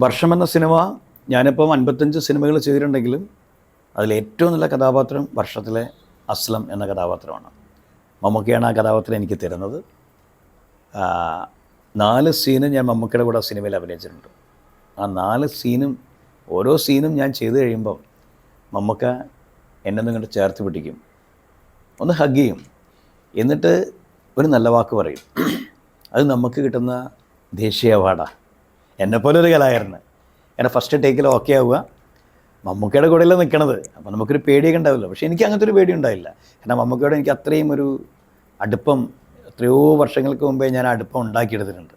വർഷം എന്ന സിനിമ ഞാനിപ്പം 55 സിനിമകൾ ചെയ്തിട്ടുണ്ടെങ്കിലും അതിലേറ്റവും നല്ല കഥാപാത്രം വർഷത്തിലെ അസ്ലം എന്ന കഥാപാത്രമാണ്. മമ്മൂക്കയാണ് ആ കഥാപാത്രം എനിക്ക് തരുന്നത്. 4 സീന് ഞാൻ മമ്മൂക്കയുടെ കൂടെ സിനിമയിൽ അഭിനയിച്ചിട്ടുണ്ട്. ആ 4 സീനും ഓരോ സീനും ഞാൻ ചെയ്തു കഴിയുമ്പം മമ്മൂക്ക എന്നെ ഒന്ന് ഇങ്ങോട്ട് ചേർത്ത് പിടിക്കും, ഒന്ന് ഹഗ് ചെയ്യും, എന്നിട്ട് ഒരു നല്ല വാക്ക് പറയും. അത് നമുക്ക് കിട്ടുന്ന ദേശീയ അവാർഡാണ്. എന്നെപ്പോലെ ഒരു കലാകാരന് എൻ്റെ ഫസ്റ്റ് ടേക്കിൽ ഓക്കെ ആവുക. മമ്മൂക്കയുടെ കൂടെയല്ല നിൽക്കണത്, അപ്പോൾ നമുക്കൊരു പേടിയൊക്കെ ഉണ്ടാവില്ല. പക്ഷേ എനിക്ക് അങ്ങനത്തെ ഒരു പേടി ഉണ്ടായില്ല. കാരണം മമ്മൂക്കയോട് എനിക്ക് അത്രയും ഒരു അടുപ്പം എത്രയോ വർഷങ്ങൾക്ക് മുമ്പേ ഞാൻ അടുപ്പം ഉണ്ടാക്കിയെടുത്തിട്ടുണ്ട്.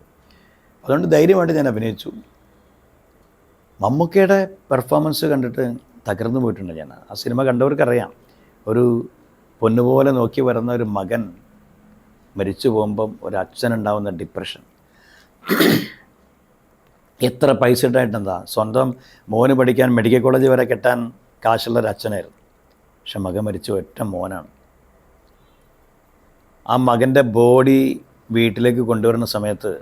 അതുകൊണ്ട് ധൈര്യമായിട്ട് ഞാൻ അഭിനയിച്ചു. മമ്മൂക്കയുടെ പെർഫോമൻസ് കണ്ടിട്ട് തകർന്നു പോയിട്ടുണ്ട് ഞാൻ. ആ സിനിമ കണ്ടവർക്കറിയാം, ഒരു പൊന്നുപോലെ നോക്കി വരുന്ന ഒരു മകൻ മരിച്ചു പോകുമ്പം ഒരു അച്ഛനുണ്ടാവുന്ന ഡിപ്രഷൻ. എത്ര പൈസ ഇട്ടായിട്ടെന്താ, സ്വന്തം മോന് പഠിക്കാൻ മെഡിക്കൽ കോളേജ് വരെ കെട്ടാൻ കാശുള്ളൊരു അച്ഛനായിരുന്നു. പക്ഷെ മകൻ മരിച്ചു, ഒറ്റ മോനാണ്. ആ മകൻ്റെ ബോഡി വീട്ടിലേക്ക് കൊണ്ടുവരുന്ന സമയത്ത്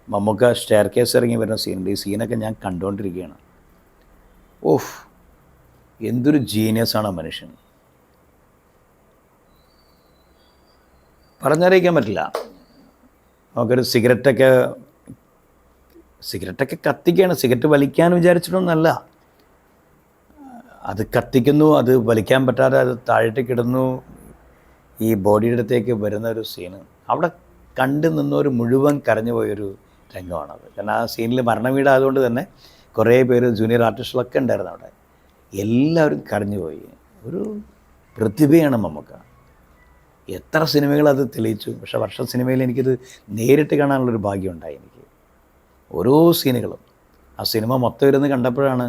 മമ്മൂക്ക സ്റ്റെയർ കേസ് ഇറങ്ങി വരുന്ന സീനുണ്ട്. ഈ സീനൊക്കെ ഞാൻ കണ്ടുകൊണ്ടിരിക്കുകയാണ്. ഓഫ്, എന്തൊരു ജീനിയസാണ് ആ മനുഷ്യൻ, പറഞ്ഞറിയിക്കാൻ പറ്റില്ല. നമുക്കൊരു സിഗരറ്റൊക്കെ കത്തിക്കുകയാണ്. സിഗരറ്റ് വലിക്കാൻ വിചാരിച്ചിട്ടൊന്നുമല്ല, അത് കത്തിക്കുന്നു, അത് വലിക്കാൻ പറ്റാതെ അത് താഴേക്ക് ഇടുന്നു. ഈ ബോഡിയുടെ അടുത്തേക്ക് വരുന്ന ഒരു സീന് അവിടെ കണ്ടു നിന്നവർ മുഴുവൻ കരഞ്ഞു പോയൊരു രംഗമാണത്. കാരണം ആ സീനിൽ മരണവീടായതുകൊണ്ട് തന്നെ കുറേ പേര് ജൂനിയർ ആർട്ടിസ്റ്റുകളൊക്കെ ഉണ്ടായിരുന്നു അവിടെ. എല്ലാവരും കരഞ്ഞുപോയി. ഒരു പ്രതിഭയാണ് മമ്മൂക്ക. എത്ര സിനിമകൾ അത് തെളിയിച്ചു. പക്ഷേ വർഷ സിനിമയിൽ എനിക്കിത് നേരിട്ട് കാണാനുള്ളൊരു ഭാഗ്യം ഉണ്ടായി. എനിക്ക് ഓരോ സീനുകളും ആ സിനിമ മൊത്തം ഇരുന്ന് കണ്ടപ്പോഴാണ്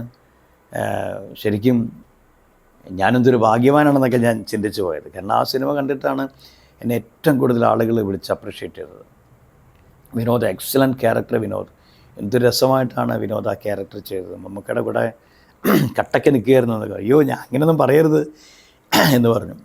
ശരിക്കും ഞാനെന്തൊരു ഭാഗ്യവാനാണെന്നൊക്കെ ഞാൻ ചിന്തിച്ചു പോയത്. കാരണം ആ സിനിമ കണ്ടിട്ടാണ് എന്നെ ഏറ്റവും കൂടുതൽ ആളുകൾ വിളിച്ച് അപ്രിഷ്യേറ്റ് ചെയ്തത്. വിനോദ്, എക്സലൻറ്റ് ക്യാരക്ടർ വിനോദ്, എന്തൊരു രസമായിട്ടാണ് വിനോദ് ആ ക്യാരക്ടർ ചെയ്തത്. മമ്മൂക്കയുടെ കൂടെ കട്ടയ്ക്ക് നിൽക്കുകയായിരുന്നു എന്നൊക്കെ. അയ്യോ, ഞാൻ അങ്ങനെയൊന്നും പറയരുത് എന്ന് പറഞ്ഞു.